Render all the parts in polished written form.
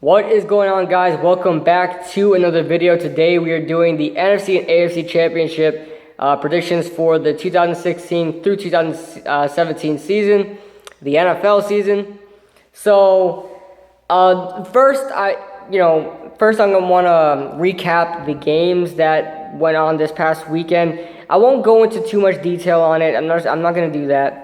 What is going on, guys? Welcome back to another video. Today we are doing the NFC and AFC Championship predictions for the 2016 through 2017 season, the NFL season. So first I'm gonna want to recap the games that went on this past weekend. I won't go into too much detail on it. I'm not gonna do that.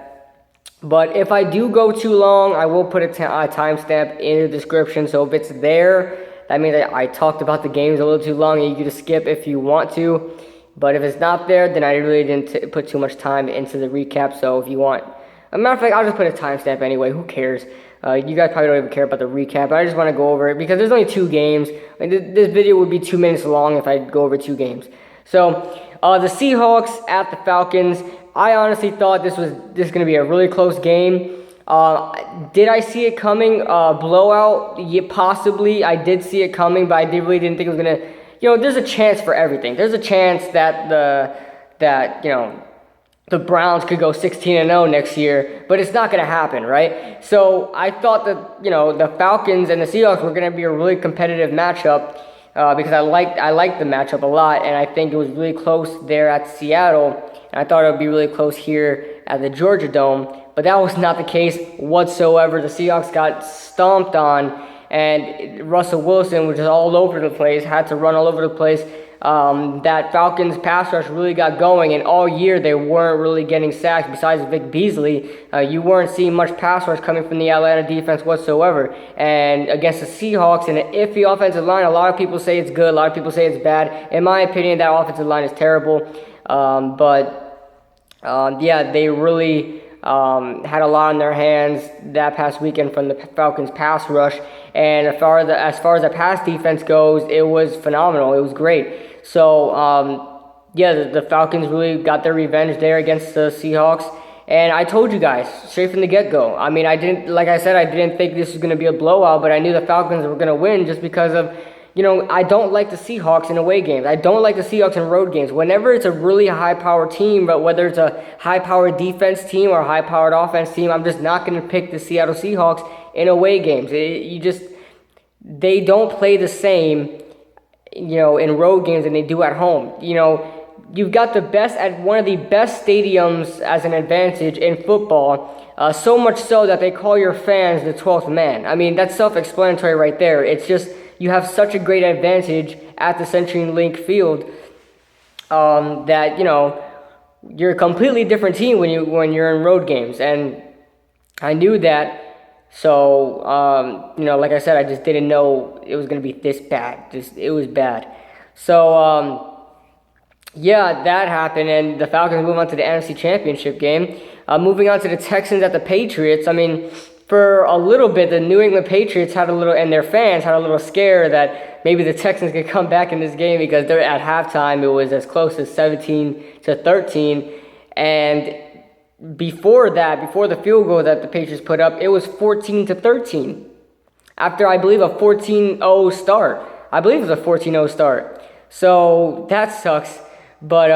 But if I do go too long, I will put a timestamp in the description. So if it's there, that means I talked about the games a little too long and you can just skip if you want to. But if it's not there, then I really didn't put too much time into the recap. So if you want, a matter of fact, I'll just put a timestamp anyway. Who cares? You guys probably don't even care about the recap. But I just want to go over it because there's only 2 games. I mean, this video would be 2 minutes long if I go over 2 games. So the Seahawks at the Falcons. I honestly thought this was going to be a really close game. Did I see it coming? Blowout? Yeah, possibly. I did see it coming, but I really didn't think it was going to. There's a chance for everything. There's a chance that the Browns could go 16-0 next year, but it's not going to happen, right? So I thought that the Falcons and the Seahawks were going to be a really competitive matchup. Because I liked the matchup a lot, and I think it was really close there at Seattle, and I thought it would be really close here at the Georgia Dome, but that was not the case whatsoever. The Seahawks got stomped on, and Russell Wilson, which is all over the place, had to run all over the place. That Falcons pass rush really got going, and all year they weren't really getting sacks besides Vic Beasley. You weren't seeing much pass rush coming from the Atlanta defense whatsoever. And against the Seahawks and an iffy offensive line, a lot of people say it's good, a lot of people say it's bad. In my opinion, that offensive line is terrible. Yeah, they really had a lot on their hands that past weekend from the Falcons pass rush. And as far as the pass defense goes, it was phenomenal. It was great. So, the Falcons really got their revenge there against the Seahawks. And I told you guys, straight from the get-go. I mean, I didn't think this was going to be a blowout, but I knew the Falcons were going to win just because of, I don't like the Seahawks in away games. I don't like the Seahawks in road games. Whenever it's a really high-powered team, but whether it's a high-powered defense team or a high-powered offense team, I'm just not going to pick the Seattle Seahawks in away games. They don't play the same, in road games than they do at home. You've got one of the best stadiums as an advantage in football, so much so that they call your fans the 12th man. I mean, that's self-explanatory right there. It's just you have such a great advantage at the CenturyLink Field that, you're a completely different team when you're in road games. And I knew that. So, like I said, I just didn't know it was going to be this bad. It was bad. So, that happened, and the Falcons move on to the NFC Championship game. Moving on to the Texans at the Patriots. I mean, for a little bit, the New England Patriots and their fans had a little scare that maybe the Texans could come back in this game because they're at halftime. It was as close as 17-13, and before the field goal that the Patriots put up, it was 14-13. After, I believe, a 14-0 start. I believe it was a 14-0 start. So that sucks. But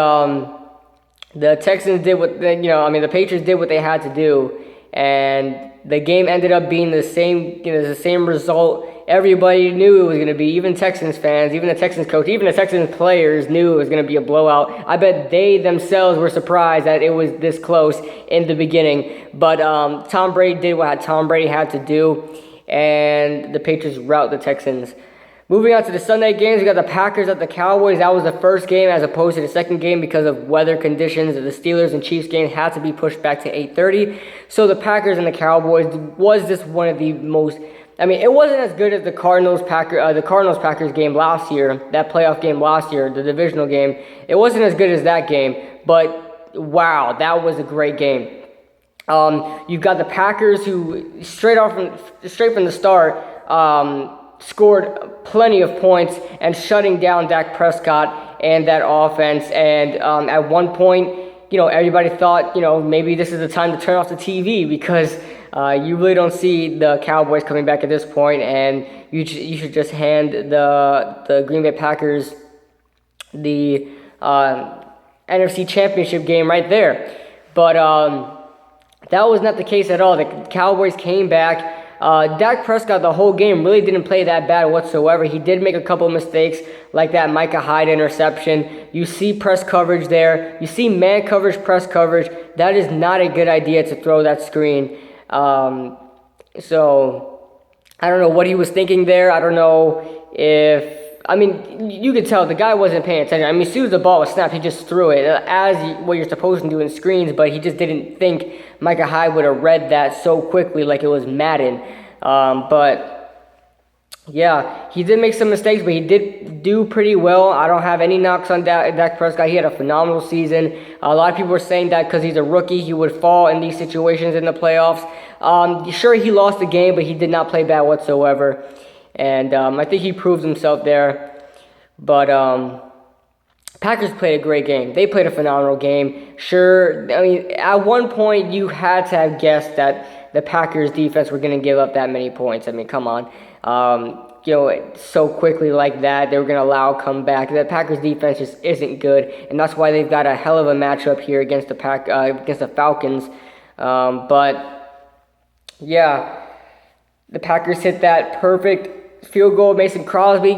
the Texans did the Patriots did what they had to do, and the game ended up being the same result. Everybody knew it was going to be, even Texans fans, even the Texans coach, even the Texans players knew it was going to be a blowout. I bet they themselves were surprised that it was this close in the beginning. But Tom Brady did what Tom Brady had to do, and the Patriots rout the Texans. Moving on to the Sunday games, we got the Packers at the Cowboys. That was the first game as opposed to the second game because of weather conditions. The Steelers and Chiefs game had to be pushed back to 8:30. So the Packers and the Cowboys was just one of the most. I mean, it wasn't as good as the Cardinals-Packers game last year, that playoff game last year, the divisional game. It wasn't as good as that game, but wow, that was a great game. You've got the Packers who straight from the start scored plenty of points and shutting down Dak Prescott and that offense. And at one point, everybody thought, maybe this is the time to turn off the TV because you really don't see the Cowboys coming back at this point, and you should just hand the Green Bay Packers the NFC Championship game right there. But that was not the case at all. The Cowboys came back. Dak Prescott the whole game really didn't play that bad whatsoever. He did make a couple mistakes like that Micah Hyde interception. You see press coverage there. You see man coverage, press coverage. That is not a good idea to throw that screen. So I don't know what he was thinking there. I don't know if... I mean, you could tell the guy wasn't paying attention. I mean, as soon as the ball was snapped, he just threw it as what you're supposed to do in screens, but he just didn't think Micah Hyde would have read that so quickly like it was Madden. But, yeah, he did make some mistakes, but he did do pretty well. I don't have any knocks on Dak Prescott. He had a phenomenal season. A lot of people were saying that because he's a rookie, he would fall in these situations in the playoffs. Sure, he lost the game, but he did not play bad whatsoever. And I think he proved himself there. But Packers played a great game. They played a phenomenal game. Sure, I mean, at one point you had to have guessed that the Packers defense were going to give up that many points. I mean, come on. So quickly like that, they were going to allow a comeback. The Packers defense just isn't good. And that's why they've got a hell of a matchup here against the Falcons. But, yeah, the Packers hit that perfect field goal. Mason Crosby,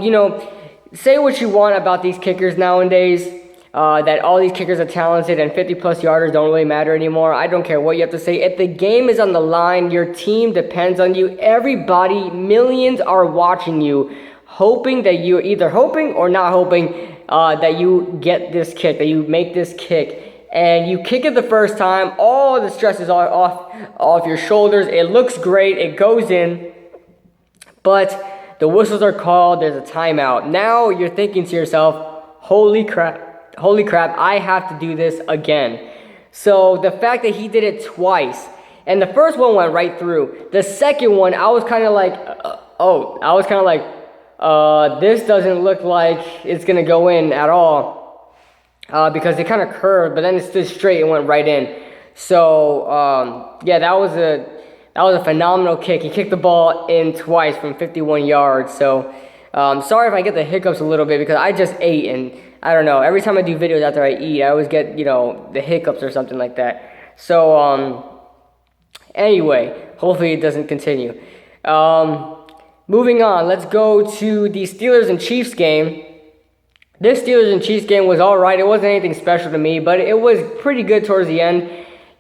say what you want about these kickers nowadays, that all these kickers are talented and 50-plus yarders don't really matter anymore. I don't care what you have to say. If the game is on the line, your team depends on you. Everybody, millions are watching you, hoping that you're either hoping or not hoping that you get this kick, that you make this kick. And you kick it the first time, all the stress is off your shoulders. It looks great. It goes in. But the whistles are called, there's a timeout. Now you're thinking to yourself, holy crap, I have to do this again. So the fact that he did it twice, and the first one went right through. The second one, I was kind of like, this doesn't look like it's going to go in at all. Because it kind of curved, but then it stood straight and went right in. So, yeah, that was a phenomenal kick. He kicked the ball in twice from 51 yards. So, sorry if I get the hiccups a little bit because I just ate. And I don't know, every time I do videos after I eat, I always get, the hiccups or something like that. So, anyway, hopefully it doesn't continue. Moving on, let's go to the Steelers and Chiefs game. This Steelers and Chiefs game was all right. It wasn't anything special to me, but it was pretty good towards the end.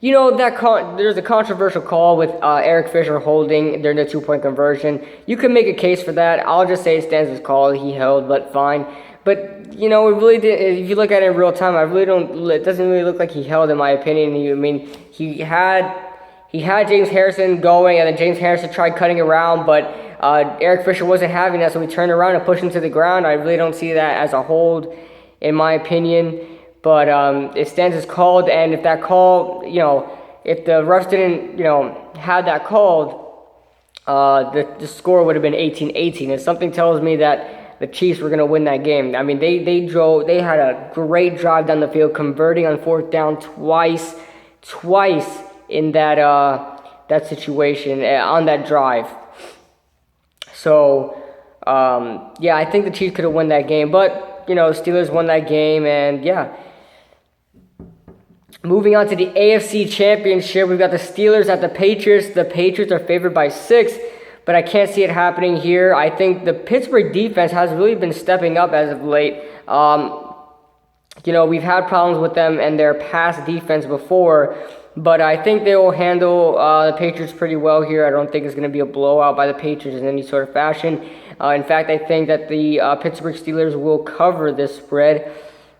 There's a controversial call with Eric Fisher holding during the 2-point conversion. You could make a case for that. I'll just say it stands as call. He held, but fine. But, it really did. If you look at it in real time, it doesn't really look like he held, in my opinion. He had James Harrison going, and then James Harrison tried cutting around, but Eric Fisher wasn't having that, so he turned around and pushed him to the ground. I really don't see that as a hold, in my opinion. But it stands as called, and if that call, if the refs didn't, have that called, the score would have been 18-18. And something tells me that the Chiefs were going to win that game. I mean, they had a great drive down the field, converting on 4th down twice in that situation on that drive. So, yeah, I think the Chiefs could have won that game, but Steelers won that game, and yeah. Moving on to the AFC Championship, we've got the Steelers at the Patriots. The Patriots are favored by 6, but I can't see it happening here. I think the Pittsburgh defense has really been stepping up as of late. We've had problems with them and their pass defense before, but I think they will handle the Patriots pretty well here. I don't think it's going to be a blowout by the Patriots in any sort of fashion. In fact, I think that the Pittsburgh Steelers will cover this spread.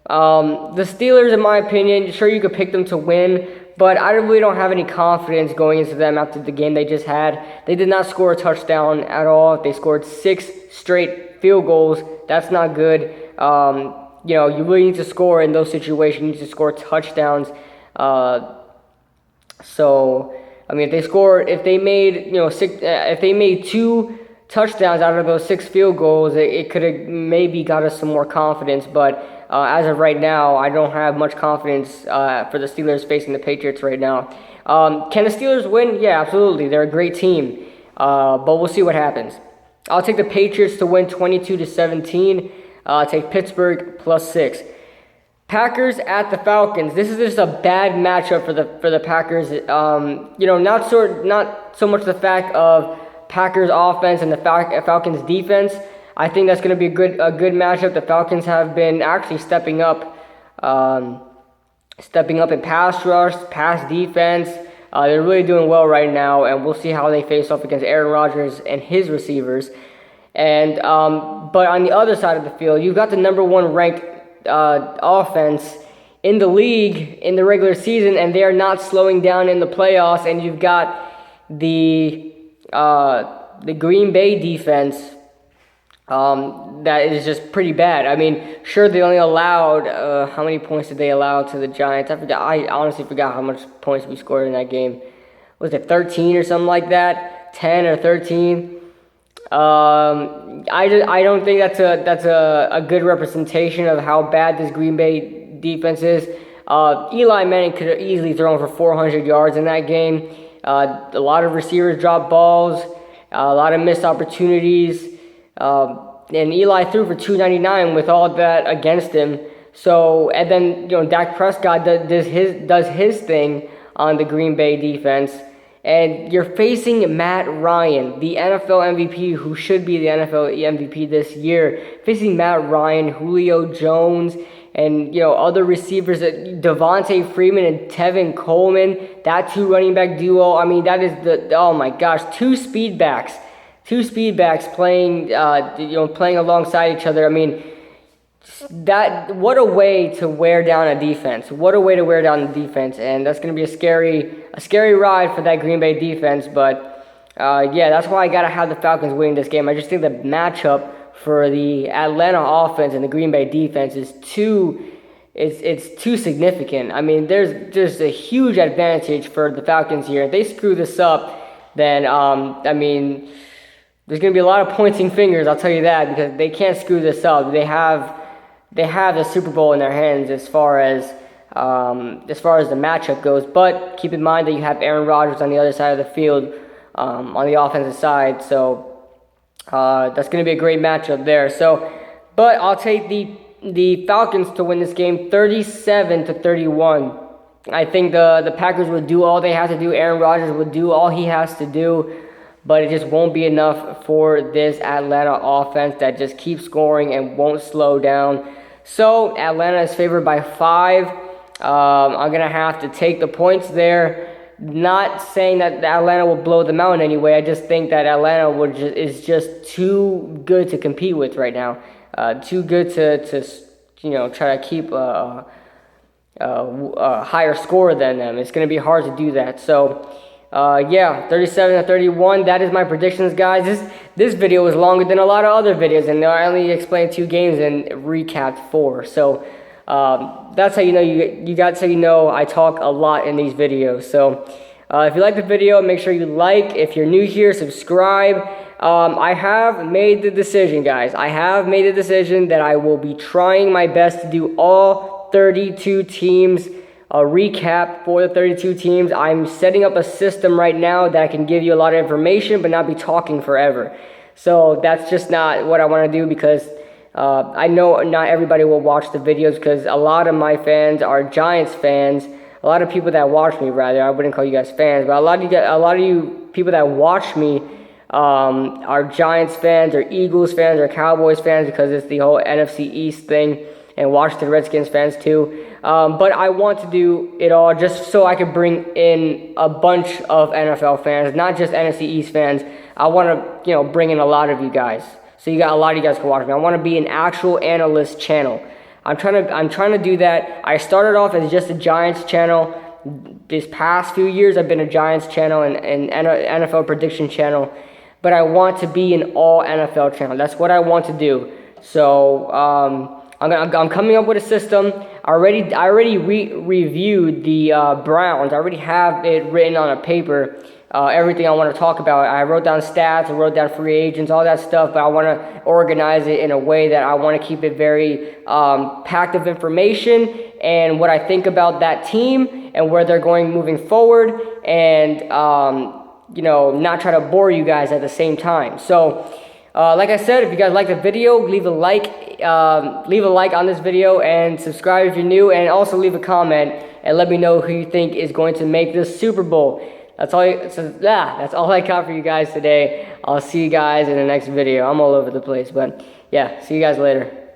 The Steelers, in my opinion, sure, you could pick them to win, but I really don't have any confidence going into them after the game they just had. They did not score a touchdown at all. They scored 6 straight field goals. That's not good. You really need to score in those situations. You need to score touchdowns. So, I mean, if they made 2 touchdowns out of those 6 field goals, it could have maybe got us some more confidence, but as of right now, I don't have much confidence for the Steelers facing the Patriots right now. Can the Steelers win? Yeah, absolutely. They're a great team, but we'll see what happens. I'll take the Patriots to win 22-17. I'll take Pittsburgh plus 6. Packers at the Falcons. This is just a bad matchup for the Packers. Not so much the fact of Packers offense and the Falcons defense. I think that's going to be a good matchup. The Falcons have been actually stepping up in pass rush, pass defense. They're really doing well right now, and we'll see how they face off against Aaron Rodgers and his receivers. And but on the other side of the field, you've got the number 1 ranked offense in the league in the regular season, and they are not slowing down in the playoffs. And you've got the Green Bay defense that is just pretty bad. I mean, sure, they only allowed how many points did they allow to the Giants? I honestly forgot how much points we scored in that game. Was it 13 or something like that? 10 or 13? I don't think that's a good representation of how bad this Green Bay defense is. Eli Manning could have easily thrown for 400 yards in that game. A lot of receivers dropped balls, a lot of missed opportunities, and Eli threw for 299 with all that against him. So, and then Dak Prescott does his thing on the Green Bay defense. And you're facing Matt Ryan, the NFL MVP, who should be the NFL MVP this year. Facing Matt Ryan, Julio Jones, and other receivers, Devontae Freeman and Tevin Coleman. That 2 running back duo. I mean, that is oh my gosh, 2 speed backs playing playing alongside each other. I mean, what a way to wear down a defense. What a way to wear down the defense. And that's going to be a scary ride for that Green Bay defense. But yeah, that's why I got to have the Falcons winning this game. I just think the matchup for the Atlanta offense and the Green Bay defense is too significant. I mean, there's just a huge advantage for the Falcons here. If they screw this up, then I mean, there's going to be a lot of pointing fingers, I'll tell you that, because they can't screw this up. They have the Super Bowl in their hands as far as the matchup goes. But keep in mind that you have Aaron Rodgers on the other side of the field, on the offensive side. So that's going to be a great matchup there. So, but I'll take the Falcons to win this game 37-31. I think the Packers would do all they have to do. Aaron Rodgers would do all he has to do. But it just won't be enough for this Atlanta offense that just keeps scoring and won't slow down. So Atlanta is favored by 5. I'm going to have to take the points there. Not saying that Atlanta will blow them out in any way. I just think that Atlanta is just too good to compete with right now. Too good to try to keep a higher score than them. It's going to be hard to do that. So yeah, 37-31. That is my predictions, guys. This video is longer than a lot of other videos, and I only explained 2 games and recapped 4. So that's how you know I talk a lot in these videos. So if you like the video, make sure you like. If you're new here, subscribe. I have made the decision, guys. I have made the decision that I will be trying my best to do all 32 teams. A recap for the 32 teams. I'm setting up a system right now that I can give you a lot of information but not be talking forever. So that's just not what I want to do, because I know not everybody will watch the videos, because a lot of my fans are Giants fans. A lot of people that watch me, rather, I wouldn't call you guys fans, but a lot of you people that watch me are Giants fans or Eagles fans or Cowboys fans, because it's the whole NFC East thing, and Washington Redskins fans too. But I want to do it all just so I can bring in a bunch of NFL fans, not just NFC East fans. I want to, bring in a lot of you guys. So you got a lot of you guys can watch me. I want to be an actual analyst channel. I'm trying to do that. I started off as just a Giants channel. This past few years, I've been a Giants channel and NFL prediction channel. But I want to be an all NFL channel. That's what I want to do. So I'm coming up with a system. I already reviewed the Browns. I already have it written on a paper. Everything I want to talk about. I wrote down stats. I wrote down free agents, all that stuff. But I want to organize it in a way that I want to keep it very packed of information and what I think about that team and where they're going moving forward, and not try to bore you guys at the same time. So. Like I said, if you guys like the video, leave a like on this video, and subscribe if you're new, and also leave a comment and let me know who you think is going to make this Super Bowl. that's all. That's all I got for you guys today. I'll see you guys in the next video. I'm all over the place, but yeah, see you guys later.